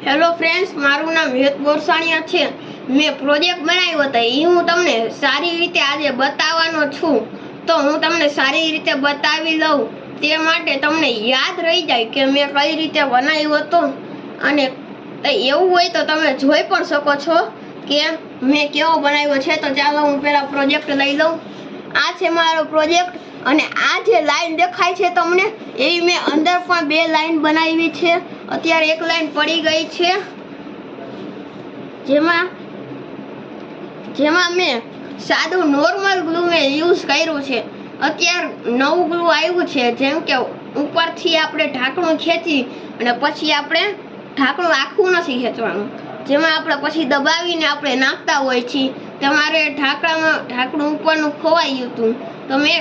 Hello friends, મારું નામ હેત ગોરસાણીયા છે। મેં પ્રોજેક્ટ બનાવ્યો હતો એ હું તમને સારી રીતે આજે બતાવવાનો છું। તો હું તમને સારી રીતે બતાવી લઉં તે માટે તમને યાદ રહી જાય કે મેં કઈ રીતે બનાવ્યો હતો। અને એવું હોય તો તમે જોઈ પણ શકો છો કે મેં કેવો બનાવ્યો છે। તો ચાલો હું પહેલા પ્રોજેક્ટ લઈ લઉં। આ છે મારો પ્રોજેક્ટ અને આ જે લાઈન દેખાય છે તમને એવી મેં અંદર પણ બે લાઈન બનાવી છે। અત્યારે એક લાઈન પડી ગઈ છે જેમાં મેં સાદું નોર્મલ ગ્લુ મેં યુઝ કર્યું છે। અત્યારે નવું ગ્લુ આવ્યું છે, જેમ કે ઉપરથી આપણે ઢાંકણું ખેંચી અને પછી આપણે ઢાંકણું આખું નથી ખેંચવાનું, જેમાં આપણે પછી દબાવીને આપણે નાખતા હોય છીએ। તમારે ઢાંકણું ઉપરનું ખોવાઈ ગયું હતું તો મેં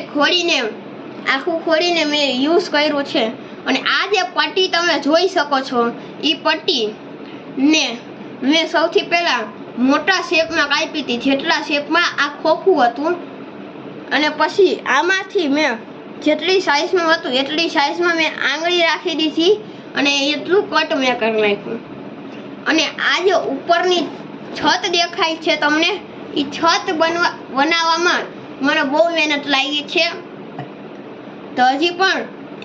આખું ખોલીને મેં યુઝ કર્યું છે। અને આ જે પટ્ટી તમે જોઈ શકો છો એ પટ્ટીને મેં સૌથી પહેલા મોટા શેપમાં કાપી હતી, જેટલા શેપમાં આ ખોખું હતું। અને પછી આમાંથી મેં જેટલી સાઈઝમાં હતું એટલી સાઈઝમાં મેં આંગળી રાખી દીધી અને એટલું કટ મેં કરી નાખ્યું। અને આ જે ઉપરની છત દેખાય છે તમને, એ છત બનાવવામાં મને બહુ મહેનત લાગી છે। તો હજી પણ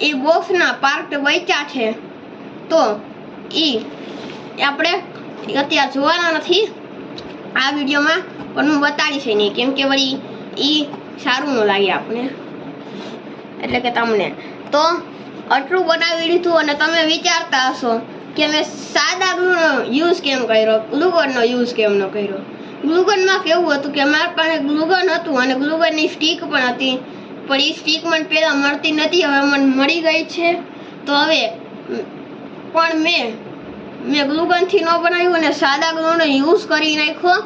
એ બોક્સના પાર્ટ બચ્યા છે, તો એ આપણે અત્યારે જોવાના નથી આ વિડીયોમાં, પણ હું બતાડીશ નહીં, કેમ કે વળી એ સારું ન લાગે આપણે, એટલે કે તમને। તો આટલું બનાવી લીધું અને તમે વિચારતા હશો કે મેં સાદા ગ્લુનો યુઝ કેમ કર્યો, ગ્લુગનનો યુઝ કેમ ન કર્યો। ગ્લુગનમાં કેવું હતું કે મારા પાસે ગ્લુગન હતું અને ગ્લુગનની સ્ટીક પણ હતી, પણ એ સ્ટીક મને પહેલાં મળતી નથી, હવે મને મળી ગઈ છે। તો હવે પણ મેં ગ્લુગનથી ન બનાવ્યું અને સાદા ગ્લુનો યુઝ કરી નાખ્યો।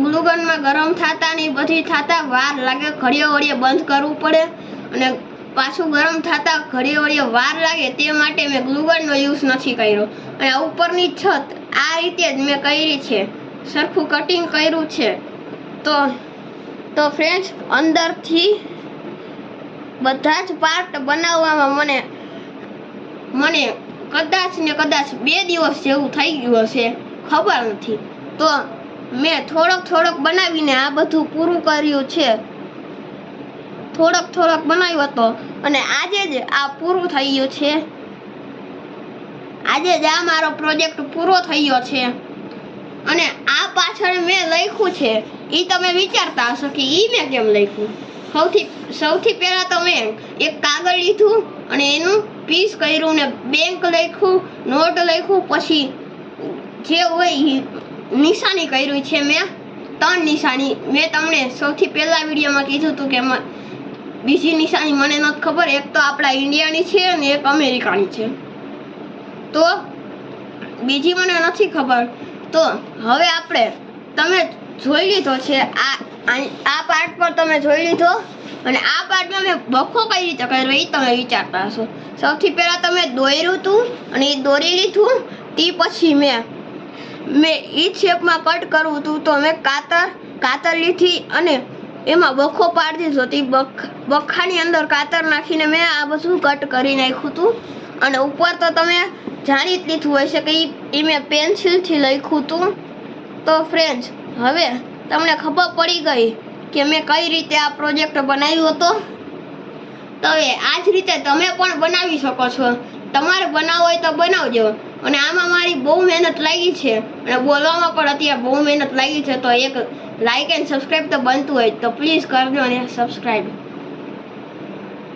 ગ્લુગનમાં ગરમ થતા ને બધી થતા વાર લાગે, ઘડીએ ઘડીએ બંધ કરવું પડે અને પાછું ગરમ થતા ઘડીએ ઘડીએ વાર લાગે, તે માટે મેં ગ્લુગનનો યુઝ નથી કર્યો। અને ઉપરની છત આ રીતે જ મેં કરી છે, સરખું કટિંગ કર્યું છે। તો ફ્રેન્ડ્સ, અંદરથી બધા જ પાર્ટ બનાવવામાં મને કદાચ 2 દિવસ જેવું થઈ ગયું હશે, ખબર નથી। તો મેં થોડોક બનાવીને આ બધું પૂરું કર્યું છે। થોડોક બનાવ્યો હતો અને આજે જ આ પૂરું થઈ ગયું છે। આજે જ આ મારો પ્રોજેક્ટ પૂરો થઈ ગયો છે। અને આ પાછળ મેં લખ્યું છે, એ તમે વિચારતા હશો કે એ મેં કેમ લખ્યું। સૌથી પહેલાં તો મેં એક કાગળ લીધું અને એનું પીસ કર્યું ને બેંક લખ્યું, નોટ લખ્યું, પછી જે હોય નિશાની કર્યું છે મેં 3 નિશાની। મેં તમને સૌથી પહેલા વિડીયોમાં કીધું હતું કે બીજી નિશાની મને નથી ખબર, એક તો આપણા ઇન્ડિયાની છે અને એક અમેરિકાની છે, તો બીજી મને નથી ખબર। તો હવે તમે જોઈ લીધો છે આ પાર્ટ પર, તમે જોઈ લીધો। અને આ પાર્ટમાં મેં બખો કઈ રીતે કર્યો એ તમે વિચારતા હશો। સૌથી પહેલાં તમે દોર્યું હતું અને એ દોરી લીધું, તે પછી મેં એ શેપમાં કટ કરવું હતું તો મેં કાતર લીધી અને એમાં બખો પાડી દીધો। તે બખાની અંદર કાતર નાખીને મેં આ બધું કટ કરી નાખ્યું હતું। અને ઉપર તો તમે જાણી જ લીધું હોય છે કે એ મેં પેન્સિલથી લખ્યું હતું। તો ફ્રેન્ડ્સ, હવે તમને ખબર પડી ગઈ કે મેં કઈ રીતે આ પ્રોજેક્ટ બનાવ્યો હતો। તો હવે આ જ રીતે તમે પણ બનાવી શકો છો, તમારે બનાવવો હોય તો બનાવજો। અને આમાં મારી બહુ મહેનત લાગી છે અને બોલવામાં પણ અત્યારે બહુ મહેનત લાગી છે। તો એક લાઈક એન્ડ સબસ્ક્રાઈબ તો બનતું હોય તો પ્લીઝ કરજો અને સબસ્ક્રાઈબ।